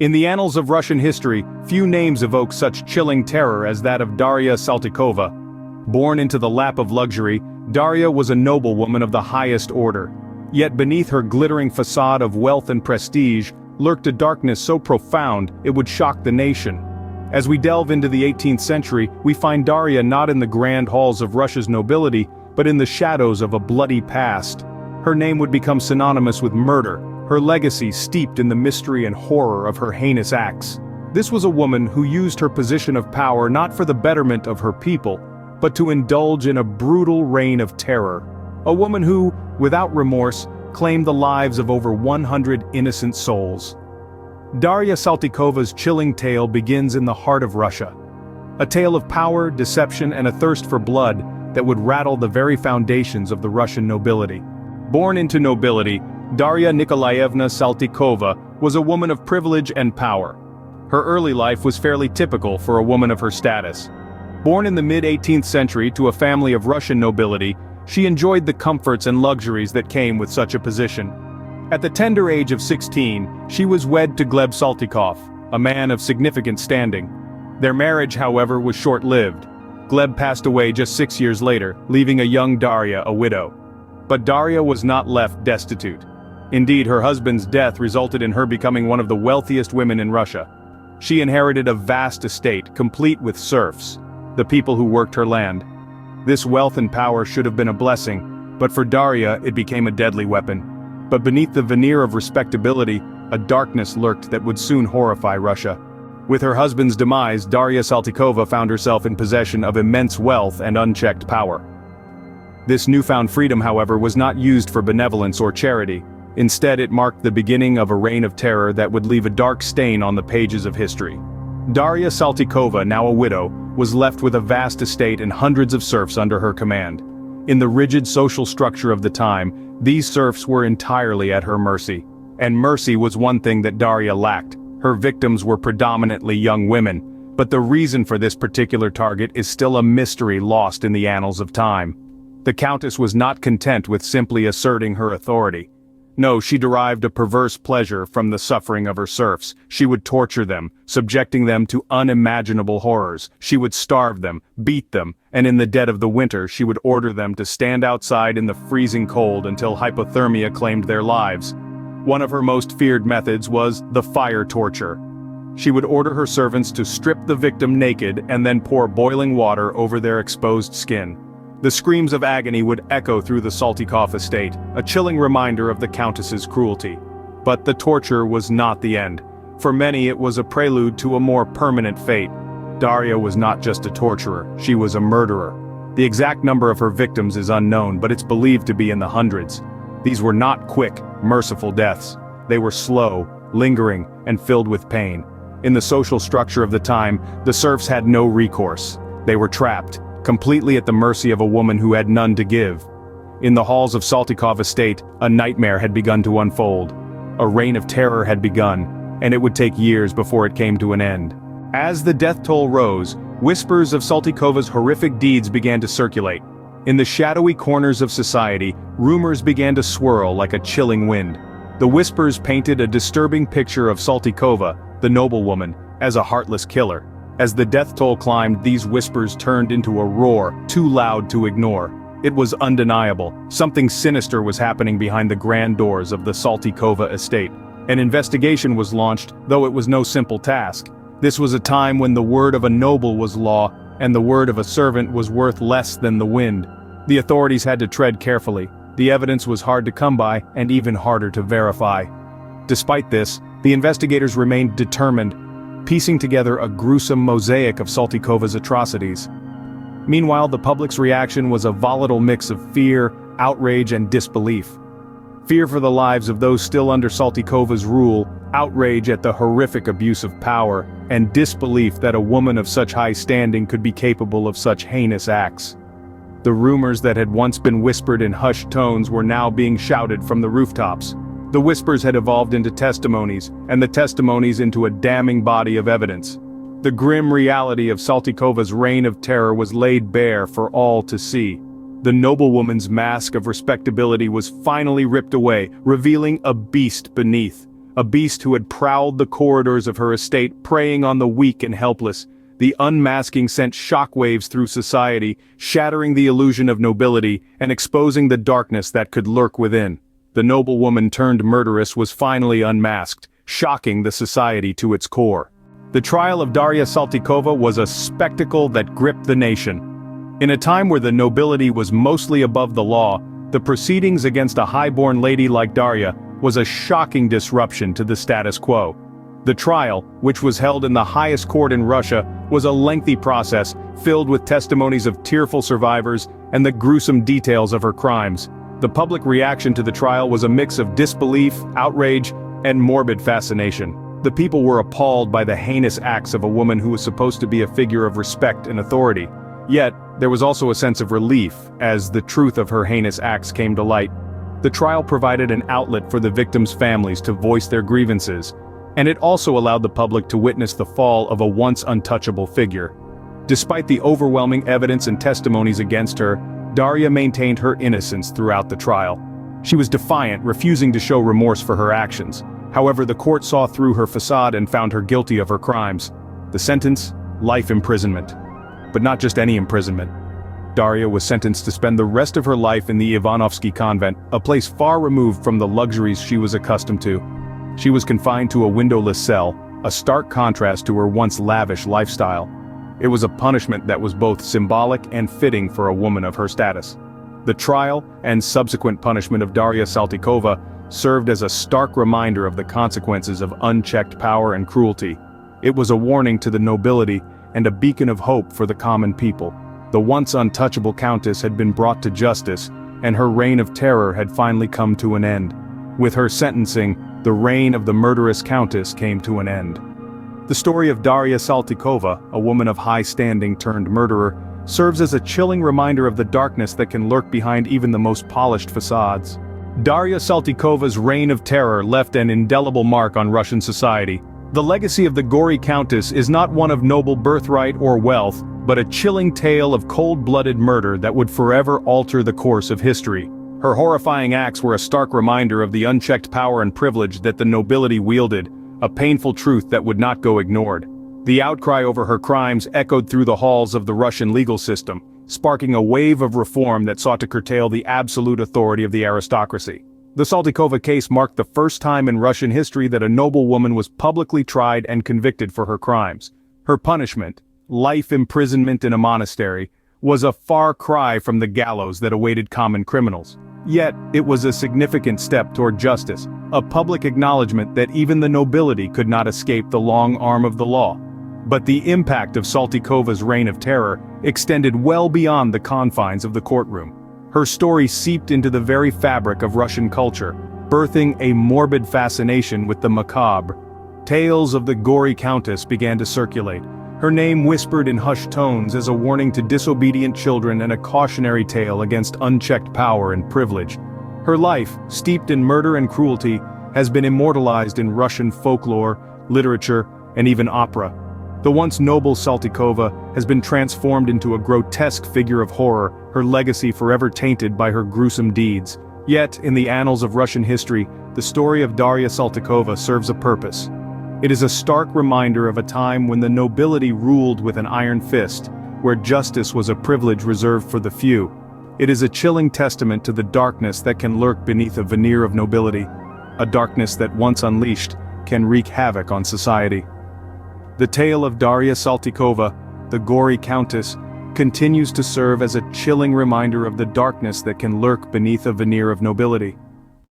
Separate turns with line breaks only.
In the annals of Russian history, few names evoke such chilling terror as that of Daria Saltykova. Born into the lap of luxury, Daria was a noblewoman of the highest order. Yet beneath her glittering facade of wealth and prestige, lurked a darkness so profound it would shock the nation. As we delve into the 18th century, we find Daria not in the grand halls of Russia's nobility, but in the shadows of a bloody past. Her name would become synonymous with murder, her legacy steeped in the mystery and horror of her heinous acts. This was a woman who used her position of power not for the betterment of her people, but to indulge in a brutal reign of terror. A woman who, without remorse, claimed the lives of over 100 innocent souls. Daria Saltykova's chilling tale begins in the heart of Russia. A tale of power, deception, and a thirst for blood that would rattle the very foundations of the Russian nobility. Born into nobility, Daria Nikolaevna Saltykova was a woman of privilege and power. Her early life was fairly typical for a woman of her status. Born in the mid-18th century to a family of Russian nobility, she enjoyed the comforts and luxuries that came with such a position. At the tender age of 16, she was wed to Gleb Saltykov, a man of significant standing. Their marriage, however, was short-lived. Gleb passed away just 6 years later, leaving a young Daria a widow. But Daria was not left destitute. Indeed, her husband's death resulted in her becoming one of the wealthiest women in Russia. She inherited a vast estate, complete with serfs, the people who worked her land. This wealth and power should have been a blessing, but for Daria it became a deadly weapon. But beneath the veneer of respectability, a darkness lurked that would soon horrify Russia. With her husband's demise, Daria Saltykova found herself in possession of immense wealth and unchecked power. This newfound freedom, however, was not used for benevolence or charity. Instead, it marked the beginning of a reign of terror that would leave a dark stain on the pages of history. Daria Saltykova, now a widow, was left with a vast estate and hundreds of serfs under her command. In the rigid social structure of the time, these serfs were entirely at her mercy. And mercy was one thing that Daria lacked. Her victims were predominantly young women, but the reason for this particular target is still a mystery lost in the annals of time. The Countess was not content with simply asserting her authority. No, she derived a perverse pleasure from the suffering of her serfs. She would torture them, subjecting them to unimaginable horrors. She would starve them, beat them, and in the dead of the winter she would order them to stand outside in the freezing cold until hypothermia claimed their lives. One of her most feared methods was the fire torture. She would order her servants to strip the victim naked and then pour boiling water over their exposed skin. The screams of agony would echo through the Saltykov estate, a chilling reminder of the Countess's cruelty. But the torture was not the end. For many it was a prelude to a more permanent fate. Daria was not just a torturer, she was a murderer. The exact number of her victims is unknown, but it's believed to be in the hundreds. These were not quick, merciful deaths. They were slow, lingering, and filled with pain. In the social structure of the time, the serfs had no recourse. They were trapped, completely at the mercy of a woman who had none to give. In the halls of Saltykov estate, a nightmare had begun to unfold. A reign of terror had begun, and it would take years before it came to an end. As the death toll rose, whispers of Saltykova's horrific deeds began to circulate. In the shadowy corners of society, rumors began to swirl like a chilling wind. The whispers painted a disturbing picture of Saltykova, the noblewoman, as a heartless killer. As the death toll climbed, these whispers turned into a roar, too loud to ignore. It was undeniable. Something sinister was happening behind the grand doors of the Saltykova estate. An investigation was launched, though it was no simple task. This was a time when the word of a noble was law, and the word of a servant was worth less than the wind. The authorities had to tread carefully. The evidence was hard to come by, and even harder to verify. Despite this, the investigators remained determined, piecing together a gruesome mosaic of Saltykova's atrocities. Meanwhile, the public's reaction was a volatile mix of fear, outrage, and disbelief. Fear for the lives of those still under Saltykova's rule, outrage at the horrific abuse of power, and disbelief that a woman of such high standing could be capable of such heinous acts. The rumors that had once been whispered in hushed tones were now being shouted from the rooftops. The whispers had evolved into testimonies, and the testimonies into a damning body of evidence. The grim reality of Saltykova's reign of terror was laid bare for all to see. The noblewoman's mask of respectability was finally ripped away, revealing a beast beneath. a beast who had prowled the corridors of her estate, preying on the weak and helpless. The unmasking sent shockwaves through society, shattering the illusion of nobility and exposing the darkness that could lurk within. The noblewoman turned murderess was finally unmasked, shocking the society to its core. The trial of Daria Saltykova was a spectacle that gripped the nation. In a time where the nobility was mostly above the law, the proceedings against a high-born lady like Daria was a shocking disruption to the status quo. The trial, which was held in the highest court in Russia, was a lengthy process, filled with testimonies of tearful survivors and the gruesome details of her crimes. The public reaction to the trial was a mix of disbelief, outrage, and morbid fascination. The people were appalled by the heinous acts of a woman who was supposed to be a figure of respect and authority. Yet, there was also a sense of relief, as the truth of her heinous acts came to light. The trial provided an outlet for the victims' families to voice their grievances, and it also allowed the public to witness the fall of a once untouchable figure. Despite the overwhelming evidence and testimonies against her, Daria maintained her innocence throughout the trial. She was defiant, refusing to show remorse for her actions. However, the court saw through her facade and found her guilty of her crimes. The sentence? Life imprisonment. But not just any imprisonment. Daria was sentenced to spend the rest of her life in the Ivanovsky convent, a place far removed from the luxuries she was accustomed to. She was confined to a windowless cell, a stark contrast to her once lavish lifestyle. It was a punishment that was both symbolic and fitting for a woman of her status. The trial and subsequent punishment of Daria Saltykova served as a stark reminder of the consequences of unchecked power and cruelty. It was a warning to the nobility and a beacon of hope for the common people. The once untouchable Countess had been brought to justice, and her reign of terror had finally come to an end. With her sentencing, the reign of the murderous Countess came to an end. The story of Daria Saltykova, a woman of high standing turned murderer, serves as a chilling reminder of the darkness that can lurk behind even the most polished facades. Daria Saltykova's reign of terror left an indelible mark on Russian society. The legacy of the gory Countess is not one of noble birthright or wealth, but a chilling tale of cold-blooded murder that would forever alter the course of history. Her horrifying acts were a stark reminder of the unchecked power and privilege that the nobility wielded, a painful truth that would not go ignored. The outcry over her crimes echoed through the halls of the Russian legal system, sparking a wave of reform that sought to curtail the absolute authority of the aristocracy. The Saltykova case marked the first time in Russian history that a noblewoman was publicly tried and convicted for her crimes. Her punishment, life imprisonment in a monastery, was a far cry from the gallows that awaited common criminals. Yet, it was a significant step toward justice, a public acknowledgement that even the nobility could not escape the long arm of the law. But the impact of Saltykova's reign of terror extended well beyond the confines of the courtroom. Her story seeped into the very fabric of Russian culture, birthing a morbid fascination with the macabre. Tales of the gory Countess began to circulate, her name whispered in hushed tones as a warning to disobedient children and a cautionary tale against unchecked power and privilege. Her life, steeped in murder and cruelty, has been immortalized in Russian folklore, literature, and even opera. The once noble Saltykova has been transformed into a grotesque figure of horror, her legacy forever tainted by her gruesome deeds. Yet, in the annals of Russian history, the story of Daria Saltykova serves a purpose. It is a stark reminder of a time when the nobility ruled with an iron fist, where justice was a privilege reserved for the few. It is a chilling testament to the darkness that can lurk beneath a veneer of nobility, a darkness that once unleashed can wreak havoc on society. The tale of Daria Saltykova, the gory Countess, continues to serve as a chilling reminder of the darkness that can lurk beneath a veneer of nobility.